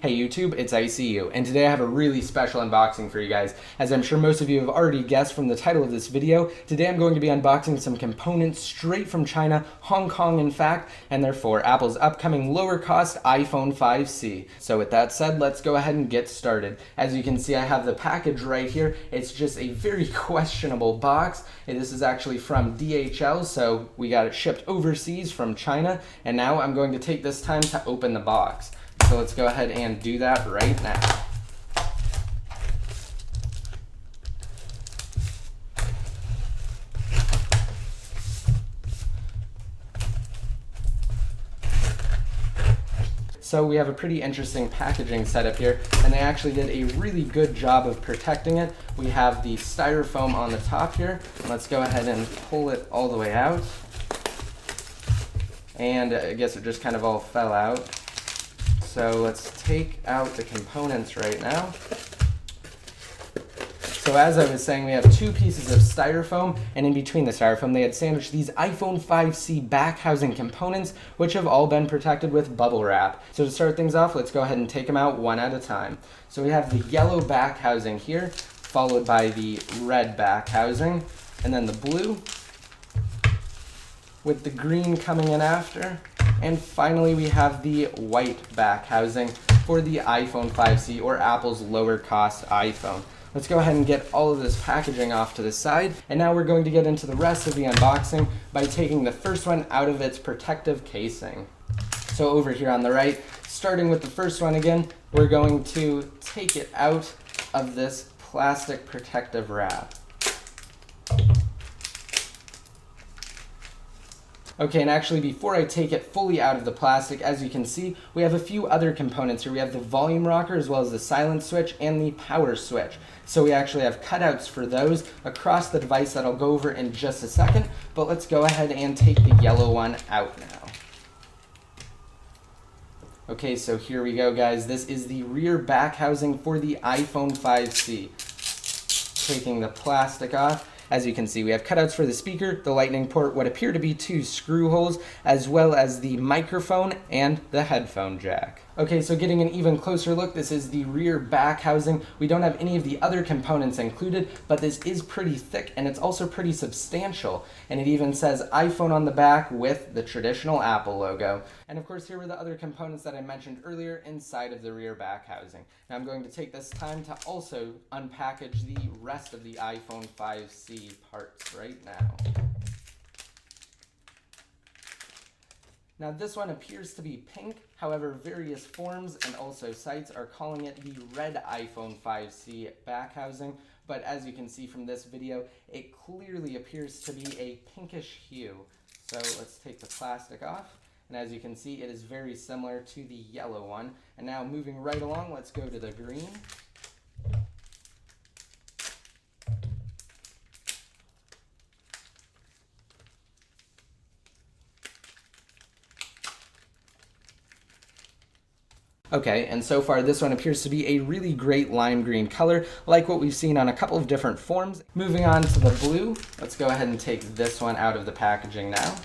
Hey YouTube, it's ICU, and today I have a really special unboxing for you guys. As I'm sure most of you have already guessed from the title of this video, today I'm going to be unboxing some components straight from China, Hong Kong in fact, and they're for Apple's upcoming lower cost iPhone 5C. So with that said, let's go ahead and get started. As you can see, I have the package right here. It's just a very questionable box, and this is actually from DHL, so we got it shipped overseas from China, and now I'm going to take this time to open the box. So let's go ahead and do that right now. So we have a pretty interesting packaging setup here, and they actually did a really good job of protecting it. We have the styrofoam on the top here. Let's go ahead and pull it all the way out. And I guess it just kind of all fell out. So let's take out the components right now. So as I was saying, we have two pieces of styrofoam, and in between the styrofoam they had sandwiched these iPhone 5C back housing components, which have all been protected with bubble wrap. So to start things off, let's go ahead and take them out one at a time. So we have the yellow back housing here, followed by the red back housing, and then the blue, with the green coming in after. And finally, we have the white back housing for the iPhone 5C, or Apple's lower cost iPhone. Let's go ahead and get all of this packaging off to the side. And now we're going to get into the rest of the unboxing by taking the first one out of its protective casing. So over here on the right, starting with the first one again, we're going to take it out of this plastic protective wrap. Okay, and actually before I take it fully out of the plastic, as you can see, we have a few other components here. We have the volume rocker as well as the silent switch and the power switch. So we actually have cutouts for those across the device that I'll go over in just a second, but let's go ahead and take the yellow one out now. Okay, so here we go guys. This is the rear back housing for the iPhone 5C. Taking the plastic off. As you can see, we have cutouts for the speaker, the lightning port, what appear to be two screw holes, as well as the microphone and the headphone jack. Okay, so getting an even closer look, this is the rear back housing. We don't have any of the other components included, but this is pretty thick and it's also pretty substantial. And it even says iPhone on the back with the traditional Apple logo. And of course, here were the other components that I mentioned earlier inside of the rear back housing. Now I'm going to take this time to also unpackage the rest of the iPhone 5C parts right now. Now this one appears to be pink, however various forums and also sites are calling it the red iPhone 5C back housing, but as you can see from this video, it clearly appears to be a pinkish hue. So let's take the plastic off, and as you can see, it is very similar to the yellow one. And now moving right along, let's go to the green. Okay, and so far this one appears to be a really great lime green color, like what we've seen on a couple of different forms. Moving on to the blue, let's go ahead and take this one out of the packaging now.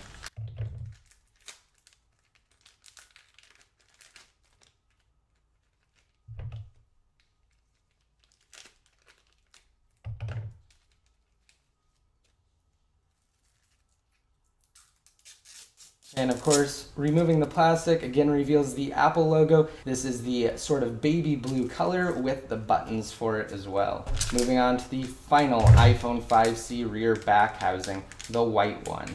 And of course, removing the plastic again reveals the Apple logo. This is the sort of baby blue color with the buttons for it as well. Moving on to the final iPhone 5C rear back housing, the white one.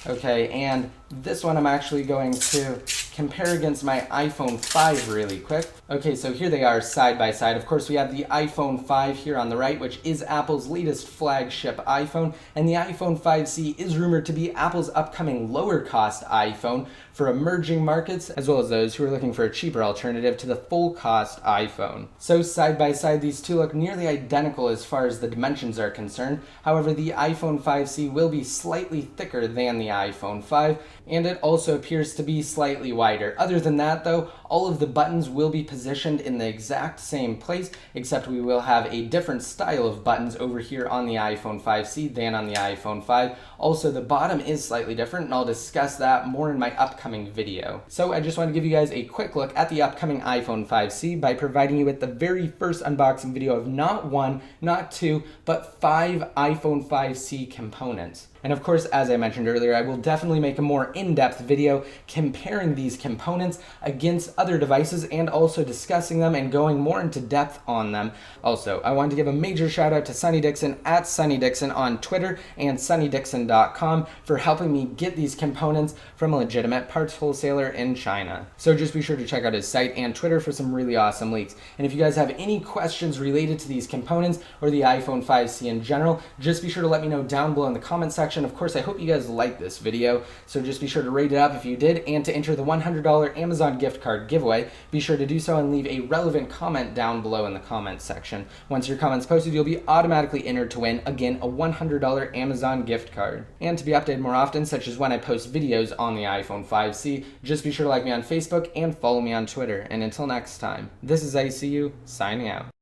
Okay, and this one I'm actually going to compare against my iPhone 5 really quick. Okay, so here they are side by side. Of course, we have the iPhone 5 here on the right, which is Apple's latest flagship iPhone, and the iPhone 5C is rumored to be Apple's upcoming lower cost iPhone for emerging markets, as well as those who are looking for a cheaper alternative to the full cost iPhone. So side by side, these two look nearly identical as far as the dimensions are concerned. However, the iPhone 5C will be slightly thicker than the iPhone 5, and it also appears to be slightly wider wider. Other than that though, all of the buttons will be positioned in the exact same place, except we will have a different style of buttons over here on the iPhone 5C than on the iPhone 5. Also, the bottom is slightly different, and I'll discuss that more in my upcoming video. So I just want to give you guys a quick look at the upcoming iPhone 5C by providing you with the very first unboxing video of not one, not two, but 5 iPhone 5C components. And of course, as I mentioned earlier, I will definitely make a more in-depth video comparing these components against other devices and also discussing them and going more into depth on them. Also, I wanted to give a major shout out to Sunny Dixon at Sunny Dixon on Twitter and sunnydixon.com for helping me get these components from a legitimate parts wholesaler in China. So just be sure to check out his site and Twitter for some really awesome leaks. And if you guys have any questions related to these components or the iPhone 5C in general, just be sure to let me know down below in the comment section. Of course, I hope you guys liked this video, so just be sure to rate it up if you did, and to enter the $100 Amazon gift card giveaway, be sure to do so and leave a relevant comment down below in the comments section. Once your comment's posted, you'll be automatically entered to win, again, a $100 Amazon gift card. And to be updated more often, such as when I post videos on the iPhone 5C, just be sure to like me on Facebook and follow me on Twitter. And until next time, this is ICU, signing out.